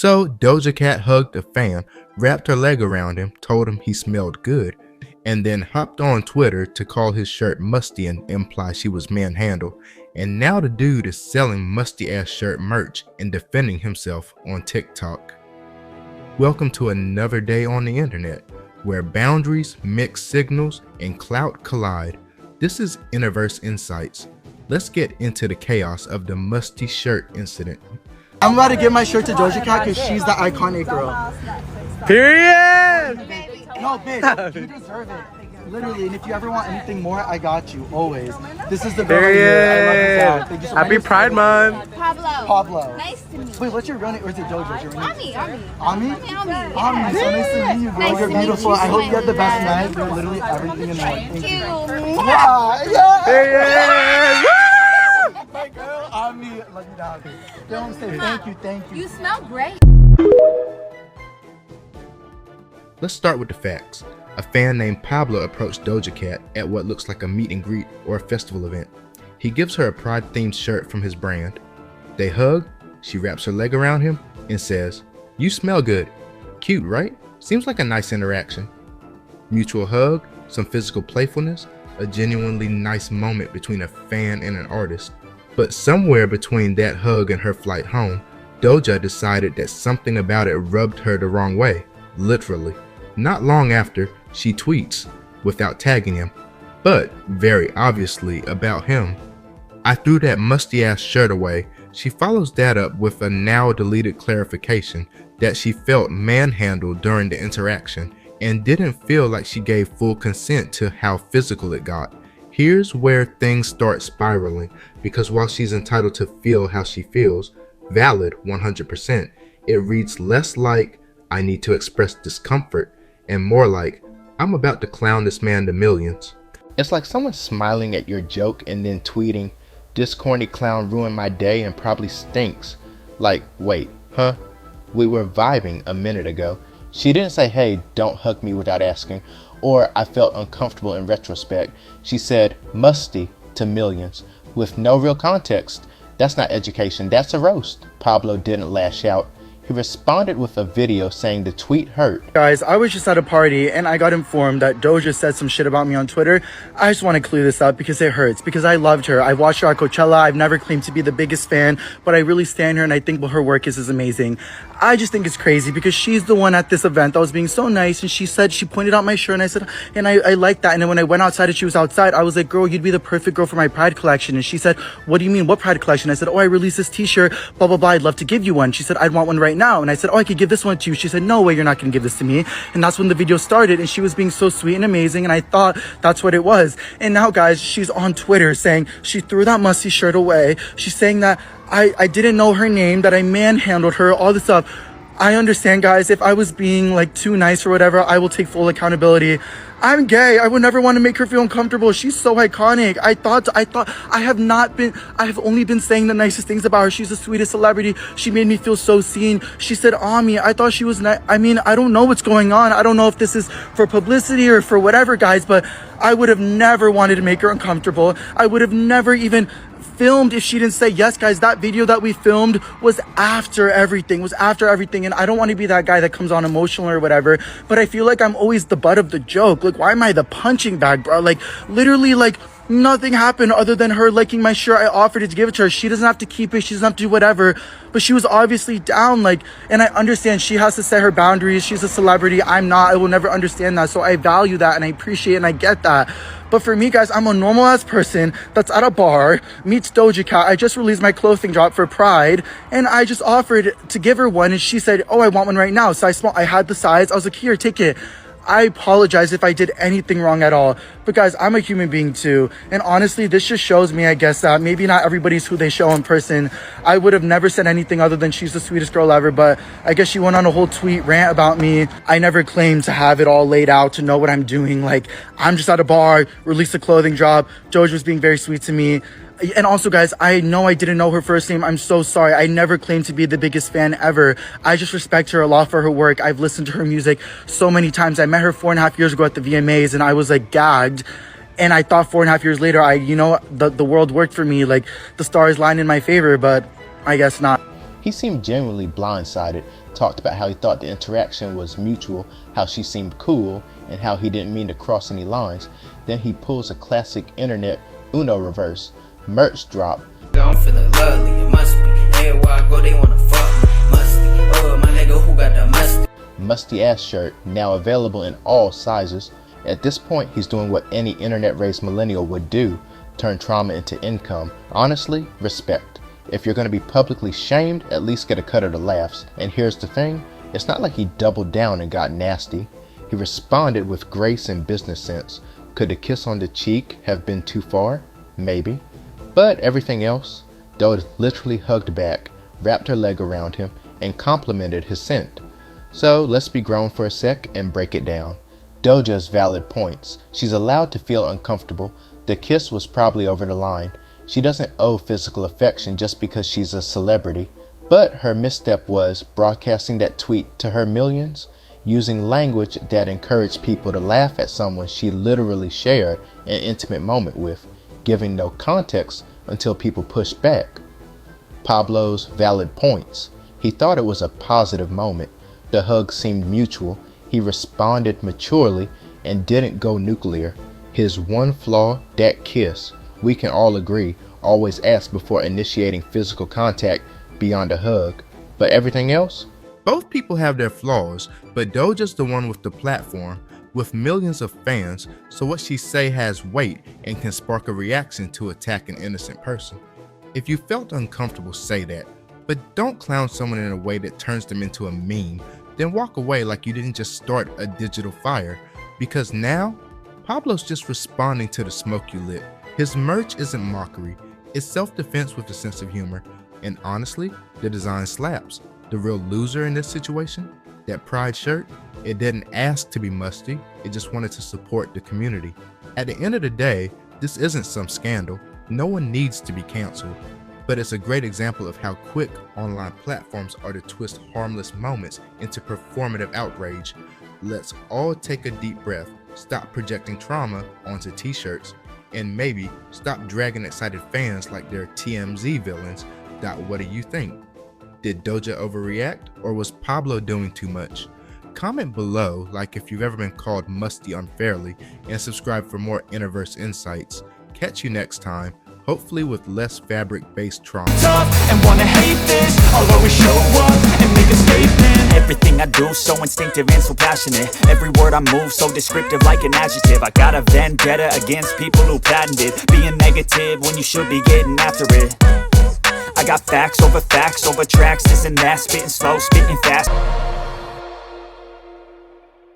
So Doja Cat hugged a fan, wrapped her leg around him, told him he smelled good, and then hopped on Twitter to call his shirt musty and imply she was manhandled. And now the dude is selling musty ass shirt merch and defending himself on TikTok. Welcome to another day on the internet, where boundaries, mixed signals, and clout collide. This is Interverse Insights. Let's get into the chaos of the musty shirt incident. I'm about to give my shirt to Doja Cat because she's the iconic girl. Period! No, bitch, you deserve it. Literally, and if you ever want anything more, I got you, always. This is the girl right here. I love you, Zach. Thank you so much. Happy Pride Month! Pablo. Nice to meet you. Wait, what's your real name? Or is it Doja? What's your real name? Ami. Ami, so nice to meet you, girl. Nice You're to meet beautiful. you. I hope you have the best night. You're literally everything in one. Thank you. Yeah. Period! My girl, Ami. Love you down. Don't say thank you. You smell great. Let's start with the facts. A fan named Pablo approached Doja Cat at what looks like a meet and greet or a festival event. He gives her a pride-themed shirt from his brand. They hug, she wraps her leg around him, and says, "You smell good." Cute, right? Seems like a nice interaction. Mutual hug, some physical playfulness, a genuinely nice moment between a fan and an artist. But somewhere between that hug and her flight home, Doja decided that something about it rubbed her the wrong way, literally. Not long after, she tweets, without tagging him, but very obviously about him, "I threw that musty ass shirt away." She follows that up with a now deleted clarification that she felt manhandled during the interaction and didn't feel like she gave full consent to how physical it got. Here's where things start spiraling, because while she's entitled to feel how she feels, valid 100%, it reads less like "I need to express discomfort" and more like "I'm about to clown this man to millions." It's like someone smiling at your joke and then tweeting, "This corny clown ruined my day and probably stinks." Like, wait, huh? We were vibing a minute ago. She didn't say, "Hey, don't hug me without asking," or "I felt uncomfortable in retrospect." She said musty to millions with no real context. That's not education, that's a roast. Pablo didn't lash out. He responded with a video saying the tweet hurt. Guys, I was just at a party and I got informed that Doja said some shit about me on Twitter. I just want to clear this up because it hurts, because I loved her. I watched her at Coachella. I've never claimed to be the biggest fan, but I really stand her and I think what her work is amazing. I just think it's crazy because she's the one at this event that was being so nice, and she said, she pointed out my shirt, and I said, and I like that. And then when I went outside and she was outside, I was like, "Girl, you'd be the perfect girl for my Pride collection." And she said, "What do you mean? What Pride collection?" I said, "Oh, I released this t-shirt, blah, blah, blah. I'd love to give you one." She said, "I'd want one right now." And I said, "Oh, I could give this one to you." She said, "No way, you're not going to give this to me." And that's when the video started, and she was being so sweet and amazing, and I thought that's what it was. And now, guys, she's on Twitter saying she threw that musty shirt away. She's saying that I didn't know her name, that I manhandled her, all this stuff. I understand, guys, if I was being like too nice or whatever, I will take full accountability. I'm gay. I would never want to make her feel uncomfortable. She's so iconic. I have only been saying the nicest things about her. She's the sweetest celebrity. She made me feel so seen. She said, "Ami, I thought she was nice." I mean, I don't know what's going on. I don't know if this is for publicity or for whatever, guys, but I would have never wanted to make her uncomfortable. I would have never even filmed if she didn't say yes. Guys, that video that we filmed was after everything, and I don't want to be that guy that comes on emotional or whatever, but I feel like I'm always the butt of the joke. Like, why am I the punching bag, bro? Like, literally, like, nothing happened other than her liking my shirt. I offered it to give it to her. She doesn't have to keep it. She doesn't have to do whatever. But she was obviously down. Like, and I understand she has to set her boundaries. She's a celebrity. I'm not. I will never understand that. So I value that and I appreciate it and I get that. But for me, guys, I'm a normal ass person that's at a bar, meets Doja Cat. I just released my clothing drop for Pride, and I just offered to give her one, and she said, "Oh, I want one right now." So I had the size. I was like, "Here, take it." I apologize if I did anything wrong at all. But guys, I'm a human being too. And honestly, this just shows me, I guess, that maybe not everybody's who they show in person. I would have never said anything other than she's the sweetest girl ever. But I guess she went on a whole tweet rant about me. I never claimed to have it all laid out, to know what I'm doing. Like, I'm just at a bar, released a clothing drop. Doja was being very sweet to me. And also, guys, I know I didn't know her first name. I'm so sorry. I never claimed to be the biggest fan ever. I just respect her a lot for her work. I've listened to her music so many times. I met her 4.5 years ago at the VMAs, and I was like gagged. And I thought 4.5 years later, the world worked for me. Like, the stars lined in my favor, but I guess not. He seemed genuinely blindsided talked about how he thought the interaction was mutual, how she seemed cool, and how he didn't mean to cross any lines. Then he pulls a classic internet Uno reverse. Merch drop. I'm feeling lovely, it must be. Everywhere I go, they wanna fuck me. Musty, oh my nigga who got the musty. Musty ass shirt, now available in all sizes. At this point, he's doing what any internet-raised millennial would do, turn trauma into income. Honestly, respect. If you're going to be publicly shamed, at least get a cut of the laughs. And here's the thing, it's not like he doubled down and got nasty. He responded with grace and business sense. Could a kiss on the cheek have been too far? Maybe. But everything else, Doja literally hugged back, wrapped her leg around him, and complimented his scent. So let's be grown for a sec and break it down. Doja's valid points. She's allowed to feel uncomfortable. The kiss was probably over the line. She doesn't owe physical affection just because she's a celebrity. But her misstep was broadcasting that tweet to her millions, using language that encouraged people to laugh at someone she literally shared an intimate moment with, giving no context until people pushed back. Pablo's valid points. He thought it was a positive moment. The hug seemed mutual. He responded maturely and didn't go nuclear. His one flaw, that kiss. We can all agree, always ask before initiating physical contact beyond a hug. But everything else? Both people have their flaws, but Doja's the one with the platform, with millions of fans, so what she say has weight and can spark a reaction to attack an innocent person. If you felt uncomfortable, say that, but don't clown someone in a way that turns them into a meme. Then walk away like you didn't just start a digital fire, because now Pablo's just responding to the smoke you lit. His merch isn't mockery, it's self-defense with a sense of humor, and honestly, the design slaps. The real loser in this situation, that pride shirt, it didn't ask to be musty, it just wanted to support the community. At the end of the day, this isn't some scandal, no one needs to be canceled, but it's a great example of how quick online platforms are to twist harmless moments into performative outrage. Let's all take a deep breath, stop projecting trauma onto t-shirts, and maybe stop dragging excited fans like they're TMZ villains. What do you think? Did Doja overreact, or was Pablo doing too much? Comment below, like if you've ever been called musty unfairly, and subscribe for more Interverse Insights. Catch you next time, hopefully with less fabric-based trauma. Tough and wanna hate this, I'll always show up and make a statement. Everything I do so instinctive and so passionate. Every word I move so descriptive like an adjective. I got a vendetta against people who patented being negative when you should be getting after it. I got facts over tracks, this and that, spitting slow, spitting fast.